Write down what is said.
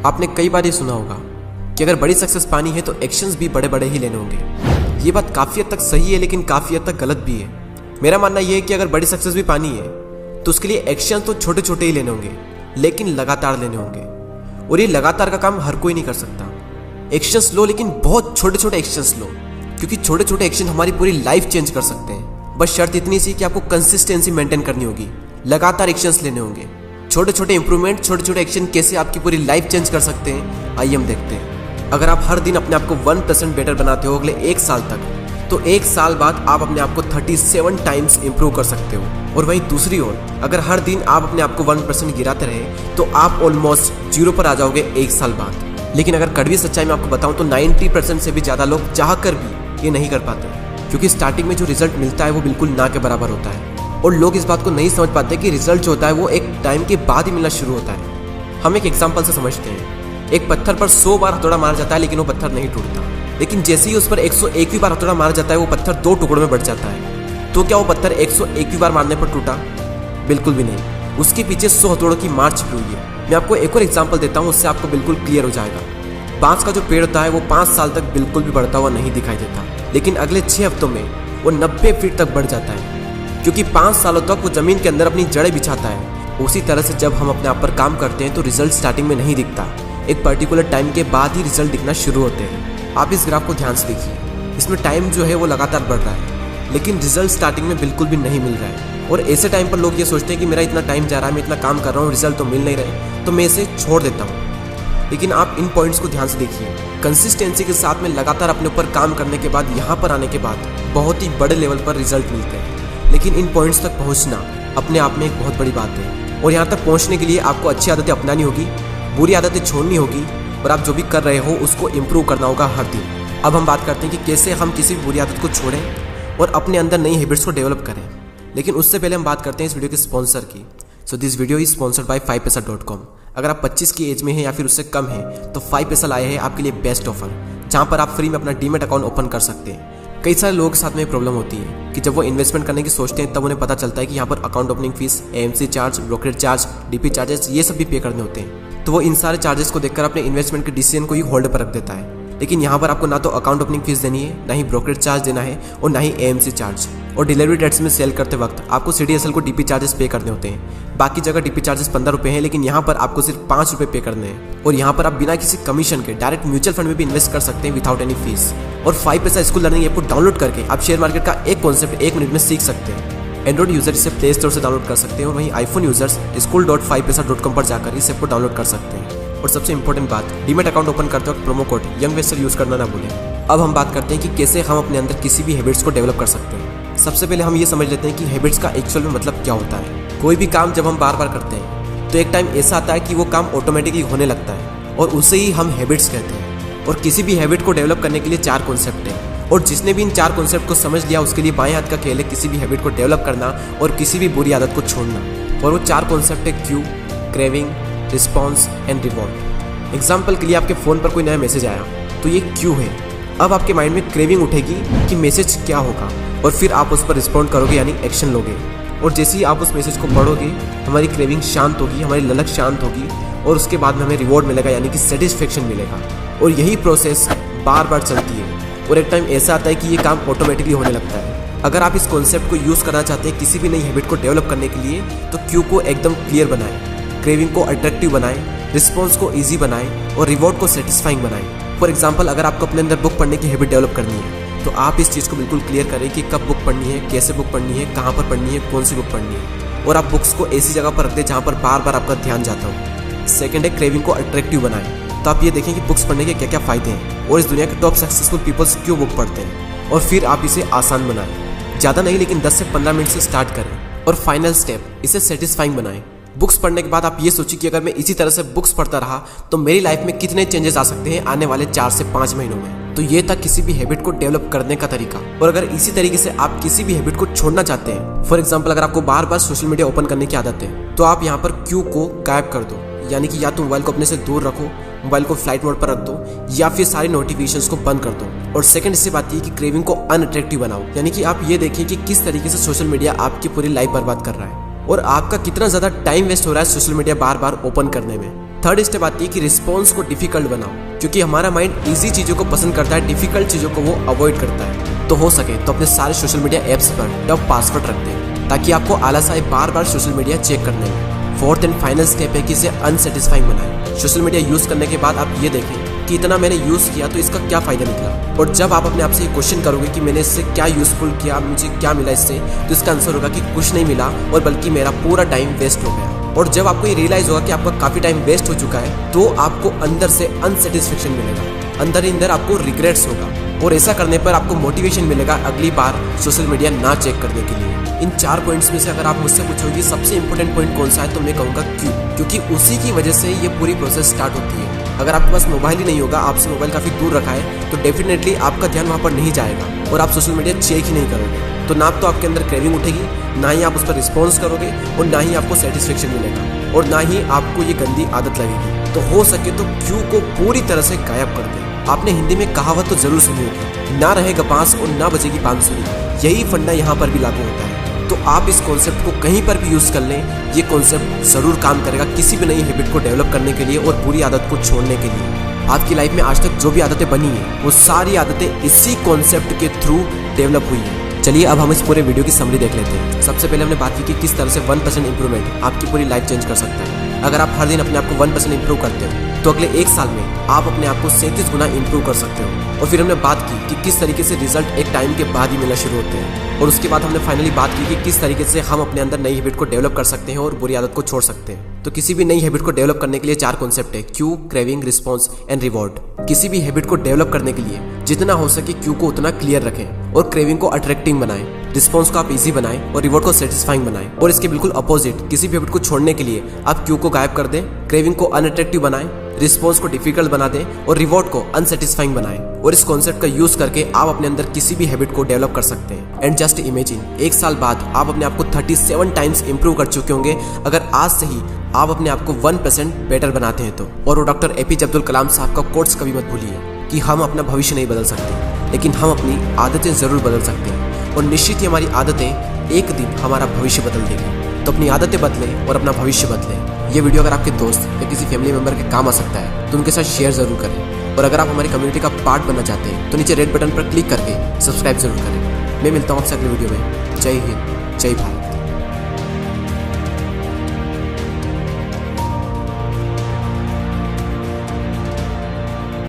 आपने कई बार ये सुना होगा कि अगर बड़ी सक्सेस पानी है तो एक्शंस भी बड़े बड़े ही लेने होंगे। ये बात काफ़ी हद तक सही है, लेकिन काफ़ी हद तक गलत भी है। मेरा मानना यह है कि अगर बड़ी सक्सेस भी पानी है तो उसके लिए एक्शन तो छोटे छोटे ही लेने होंगे, लेकिन लगातार लेने होंगे। और ये लगातार का काम हर कोई नहीं कर सकता। एक्शंस लो, लेकिन बहुत छोटे छोटे एक्शंस लो, क्योंकि छोटे छोटे एक्शन हमारी पूरी लाइफ चेंज कर सकते हैं। बस शर्त इतनी सी कि आपको कंसिस्टेंसी मेंटेन करनी होगी, लगातार एक्शंस लेने होंगे। छोटे छोटे इंप्रूवमेंट, छोटे छोटे एक्शन कैसे आपकी पूरी लाइफ चेंज कर सकते हैं, आइए हम देखते हैं। अगर आप हर दिन अपने आप को 1% बेटर बनाते हो अगले 1 साल तक, तो 1 साल बाद आप अपने आप को 37 टाइम्स इंप्रूव कर सकते हो। और वहीं दूसरी ओर, अगर हर दिन आप अपने आप को 1% गिराते रहे तो आप ऑलमोस्ट 0 पर आ जाओगे 1 साल बाद। लेकिन अगर कड़वी सच्चाई में आपको बताऊं तो 90% से भी ज़्यादा लोग चाह कर भी ये नहीं कर पाते, क्योंकि स्टार्टिंग में जो रिजल्ट मिलता है वो बिल्कुल ना के बराबर होता है। और लोग इस बात को नहीं समझ पाते कि रिजल्ट जो होता है वो एक टाइम के बाद ही मिलना शुरू होता है। हम एक एग्जाम्पल से समझते हैं। एक पत्थर पर 100 बार हथौड़ा मारा जाता है, लेकिन वो पत्थर नहीं टूटता। लेकिन जैसे ही उस पर 101वीं बार हथौड़ा मारा जाता है, वो पत्थर 2 टुकड़ों में बढ़ जाता है। तो क्या वो पत्थर 101वीं बार मारने पर टूटा? बिल्कुल भी नहीं। उसके पीछे 100 हथौड़ों की मार छिपी हुई है। मैं आपको एक और एग्जाम्पल देता हूँ, उससे आपको बिल्कुल क्लियर हो जाएगा। बांस का जो पेड़ होता है वो 5 साल तक बिल्कुल भी बढ़ता हुआ नहीं दिखाई देता, लेकिन अगले 6 हफ्तों में वो 90 फीट तक बढ़ जाता है, क्योंकि 5 सालों तक वो जमीन के अंदर अपनी जड़ें बिछाता है। उसी तरह से जब हम अपने आप पर काम करते हैं तो रिजल्ट स्टार्टिंग में नहीं दिखता, एक पर्टिकुलर टाइम के बाद ही रिजल्ट दिखना शुरू होते हैं। आप इस ग्राफ को ध्यान से देखिए, इसमें टाइम जो है वो लगातार बढ़ रहा है, लेकिन रिजल्ट स्टार्टिंग में बिल्कुल भी नहीं मिल रहा है। और ऐसे टाइम पर लोग ये सोचते हैं कि मेरा इतना टाइम जा रहा है, मैं इतना काम कर रहा हूँ, रिजल्ट तो मिल नहीं रहे, तो मैं इसे छोड़ देता हूँ। लेकिन आप इन पॉइंट्स को ध्यान से देखिए। कंसिस्टेंसी के साथ में लगातार अपने ऊपर काम करने के बाद यहाँ पर आने के बाद बहुत ही बड़े लेवल पर रिजल्ट मिलते हैं। लेकिन इन पॉइंट्स तक पहुँचना अपने आप में एक बहुत बड़ी बात है। और यहाँ तक पहुँचने के लिए आपको अच्छी आदतें अपनानी होगी, बुरी आदतें छोड़नी होगी, और आप जो भी कर रहे हो उसको इम्प्रूव करना होगा हर दिन। अब हम बात करते हैं कि कैसे हम किसी भी बुरी आदत को छोड़ें और अपने अंदर नई हैबिट्स को डेवलप करें। लेकिन उससे पहले हम बात करते हैं इस वीडियो के स्पॉन्सर की। So this video is sponsored by 5paisa.com। अगर आप 25 की एज में हैं या फिर उससे कम हैं तो 5paisa लाए हैं आपके लिए बेस्ट ऑफर, जहां पर आप फ्री में अपना डीमैट अकाउंट ओपन कर सकते हैं। कई सारे लोगों के साथ में प्रॉब्लम होती है कि जब वो इन्वेस्टमेंट करने की सोचते हैं तब उन्हें पता चलता है कि यहाँ पर account opening fees, AMC charge, brokerage charge, DP charges, ये सब भी पे करने होते हैं। तो वो इन सारे चार्जेस को देखकर अपने इन्वेस्टमेंट के डिसीजन को ही होल्ड पर रख देता है। लेकिन यहाँ पर आपको ना तो अकाउंट ओपनिंग फीस देनी है, ना ही ब्रोकरेज चार्ज देना है, और ना ही AMC चार्ज। और डिलीवरी डेट्स में सेल करते वक्त आपको CDSL को DP चार्जेस पे करने होते हैं। बाकी जगह DP चार्जेस 15 रुपये हैं, लेकिन यहाँ पर आपको सिर्फ 5 रुपये पे करने हैं। और यहाँ पर आप बिना किसी कमीशन के डायरेक्ट म्यूचुअल फंड में भी इन्वेस्ट कर सकते हैं विदाउट एनी फीस। और 5paisa स्कूल लर्निंग ऐप को डाउनलोड करके आप शेयर मार्केट का एक कॉन्सेप्ट 1 मिनट में सीख सकते हैं। एंड्रॉइड यूजर इसे प्ले स्टोर से डाउनलोड कर सकते हैं, और वहीं आईफोन यूजर्स school.5paisa.com पर जाकर इस ऐप को डाउनलोड कर सकते हैं। और सबसे इंपॉर्टेंट बात, डीमैट अकाउंट ओपन करते वक्त प्रोमो कोड यंगवेस्टर यूज करना ना भूलें। अब हम बात करते हैं कि कैसे हम अपने अंदर किसी भी हैबिट्स को डेवलप कर सकते हैं। सबसे पहले हम ये समझ लेते हैं कि हैबिट्स का एक्चुअल में मतलब क्या होता है। कोई भी काम जब हम बार बार करते हैं तो एक टाइम ऐसा आता है कि वो काम ऑटोमेटिकली होने लगता है, और उसे ही हम हैबिट्स कहते हैं। और किसी भी हैबिट को डेवलप करने के लिए 4 कॉन्सेप्ट हैं, और जिसने भी इन 4 कॉन्सेप्ट को समझ लिया उसके लिए बाएं हाथ का खेल है किसी भी हैबिट को डेवलप करना और किसी भी बुरी आदत को छोड़ना। और वो 4 कॉन्सेप्ट है Q, craving, response and reward. Example के लिए आपके फ़ोन पर कोई नया मैसेज आया तो ये क्यू है। अब आपके माइंड में क्रेविंग उठेगी कि मैसेज क्या होगा, और फिर आप उस पर रिस्पॉन्ड करोगे, यानी एक्शन लोगे। और जैसे ही आप उस मैसेज को पढ़ोगे हमारी क्रेविंग शांत होगी, हमारी ललक शांत होगी, और उसके बाद में हमें रिवॉर्ड मिलेगा, यानी कि सेटिस्फेक्शन मिलेगा। और यही प्रोसेस बार बार चलती है, और एक टाइम ऐसा आता है कि ये काम ऑटोमेटिकली होने लगता है। अगर आप इस कॉन्सेप्ट को यूज़ करना चाहते हैं किसी भी नई हैबिट को डेवलप करने के लिए, तो क्यू को एकदम क्लियर बनाएं, क्रेविंग को अट्रैक्टिव बनाएं, रिस्पॉन्स को ईजी बनाएं, और रिवॉर्ड को सेटिस्फाइंग बनाएं। फॉर एग्जाम्पल, अगर आपको अपने अंदर बुक पढ़ने की हैबिट डेवलप करनी है तो आप इस चीज़ को बिल्कुल क्लियर करें कि कब बुक पढ़नी है, कैसे बुक पढ़नी है, कहाँ पर पढ़नी है, कौन सी बुक पढ़नी है, और आप बुक्स को ऐसी जगह पर रख दें जहाँ पर बार बार आपका ध्यान जाता हो। सेकंड है क्रेविंग को अट्रैक्टिव बनाएं। तो आप ये देखें कि बुक्स पढ़ने के क्या क्या फ़ायदे हैं, और इस दुनिया के टॉप सक्सेसफुल पीपल्स क्यों बुक पढ़ते हैं, और फिर आप इसे आसान बनाएं। ज़्यादा नहीं, लेकिन 10 से 15 मिनट से स्टार्ट करें। और फाइनल स्टेप, इसे सेटिस्फाइंग बनाएं। बुक्स पढ़ने के बाद आप ये सोचिए कि अगर मैं इसी तरह से बुक्स पढ़ता रहा तो मेरी लाइफ में कितने चेंजेस आ सकते हैं आने वाले 4 से 5 महीनों में। तो ये था किसी भी हैबिट को डेवलप करने का तरीका। और अगर इसी तरीके से आप किसी भी हैबिट को छोड़ना चाहते हैं, फॉर एग्जाम्पल अगर आपको बार बार सोशल मीडिया ओपन करने की आदत है, तो आप यहाँ पर क्यू को गायब कर दो, यानी कि या तो मोबाइल को अपने से दूर रखो, मोबाइल को फ्लाइट मोड पर रख दो, या फिर सारी नोटिफिकेशंस को बंद कर दो। और सेकंड इससे बात ये कि क्रेविंग को अनअट्रैक्टिव बनाओ, यानी कि आप ये देखिए कि किस तरीके से सोशल मीडिया आपकी पूरी लाइफ बर्बाद कर रहा है, और आपका कितना ज़्यादा टाइम वेस्ट हो रहा है सोशल मीडिया बार बार ओपन करने में। थर्ड स्टेप आती है कि रिस्पॉन्स को डिफिकल्ट बनाओ, क्योंकि हमारा माइंड इजी चीज़ों को पसंद करता है, डिफिकल्ट चीज़ों को वो अवॉइड करता है। तो हो सके तो अपने सारे सोशल मीडिया ऐप्स पर टफ पासवर्ड रख दें, ताकि आपको आलस आए बार बार सोशल मीडिया चेक करने में। फोर्थ एंड फाइनल स्टेप है कि इसे अनसेटिस्फाइंग बनाएं। सोशल मीडिया यूज़ करने के बाद आप ये देखें कि इतना मैंने यूज़ किया तो इसका क्या फ़ायदा निकला। और जब आप अपने आप से ये क्वेश्चन करोगे कि मैंने इससे क्या यूज़फुल किया, मुझे क्या मिला इससे, तो इसका आंसर होगा कि कुछ नहीं मिला और बल्कि मेरा पूरा टाइम वेस्ट हो गया। और जब आपको ये रियलाइज होगा कि आपका काफ़ी टाइम वेस्ट हो चुका है, तो आपको अंदर से अनसेटिस्फेक्शन मिलेगा, अंदर ही अंदर आपको रिग्रेट्स होगा, और ऐसा करने पर आपको मोटिवेशन मिलेगा अगली बार सोशल मीडिया ना चेक करने के लिए। इन 4 पॉइंट्स में से अगर आप मुझसे पूछोगे सबसे इंपॉर्टेंट पॉइंट कौन सा है, तो मैं कहूँगा क्यों, क्योंकि उसी की वजह से ये पूरी प्रोसेस स्टार्ट होती है। अगर आपके पास मोबाइल ही नहीं होगा, आपसे मोबाइल काफ़ी दूर रखा है, तो डेफिनेटली आपका ध्यान वहाँ पर नहीं जाएगा और आप सोशल मीडिया चेक ही नहीं करोगे। तो ना तो आपके अंदर क्रेविंग उठेगी, ना ही आप उस पर रिस्पॉन्स करोगे, और ना ही आपको सेटिस्फेक्शन मिलेगा, और ना ही आपको ये गंदी आदत लगेगी। तो हो सके तो क्यों को पूरी तरह से गायब कर दें। आपने हिंदी में कहावत तो जरूर सुनी होगी, ना रहेगा बांस और ना बजेगी बांसुरी। यही फंडा यहाँ पर भी लागू होता है। तो आप इस कॉन्सेप्ट को कहीं पर भी यूज़ कर लें, ये कॉन्सेप्ट ज़रूर काम करेगा किसी भी नई हैबिट को डेवलप करने के लिए और बुरी आदत को छोड़ने के लिए। आपकी लाइफ में आज तक जो भी आदतें बनी हैं, वो सारी आदतें इसी कॉन्सेप्ट के थ्रू डेवलप हुई हैं। चलिए अब हम इस पूरे वीडियो की समरी देख लेते हैं। सबसे पहले हमने बात की कि किस तरह से 1% इंप्रूवमेंट आपकी पूरी लाइफ चेंज कर सकता है। अगर आप हर दिन अपने आप को 1% इंप्रूव करते हो, तो अगले 1 साल में आप अपने आप को 37 गुना इंप्रूव कर सकते हो। और फिर हमने बात की कि किस तरीके से रिजल्ट एक टाइम के बाद ही मिलना शुरू होते हैं। और उसके बाद हमने फाइनली बात की कि किस तरीके से हम अपने अंदर नई हैबिट को डेवलप कर सकते हैं और बुरी आदत को छोड़ सकते हैं। तो किसी भी नई हैबिट को डेवलप करने के लिए 4 कॉन्सेप्ट है: Q, craving, response and reward. किसी भी हैबिट को डेवलप करने के लिए जितना हो सके क्यू को उतना क्लियर रखें, और क्रेविंग को अट्रैक्टिंग बनाएं, रिस्पॉन्स को आप इजी बनाएं, और रिवॉर्ड को सेटिस्फाइंग बनाएं। और इसके बिल्कुल अपोजिट, किसी भी हैबिट को छोड़ने के लिए आप क्यू को गायब कर दें, क्रेविंग को अनअट्रैक्टिव बनाएं, रिस्पॉन्स को डिफिकल्ट बना दें, और रिवॉर्ड को अनसेटिस्फाइंग बनाएं। और इस कॉन्सेप्ट का यूज करके आप अपने अंदर किसी भी हैबिट को डेवलप कर सकते हैं। एंड जस्ट इमेजिन, 1 साल बाद आप अपने आप को 37 टाइम्स इंप्रूव कर चुके होंगे, अगर आज से ही आप अपने आप को 1% बेटर बनाते हैं तो। और वो डॉक्टर APJ अब्दुल कलाम साहब का कोट्स कभी मत भूलिए कि हम अपना भविष्य नहीं बदल सकते, लेकिन हम अपनी आदतें जरूर बदल सकते हैं, और निश्चित ही हमारी आदतें एक दिन हमारा भविष्य बदल देगी। तो अपनी आदतें बदलें और अपना भविष्य बदलें। ये वीडियो अगर आपके दोस्त या किसी फैमिली मेंबर के काम आ सकता है, तो उनके साथ शेयर जरूर करें। और अगर आप हमारी कम्युनिटी का पार्ट बनना चाहते हैं, तो नीचे रेड बटन पर क्लिक करके सब्सक्राइब जरूर करें। मैं मिलता हूँ आपसे अगले वीडियो में। जय हिंद, जय भारत।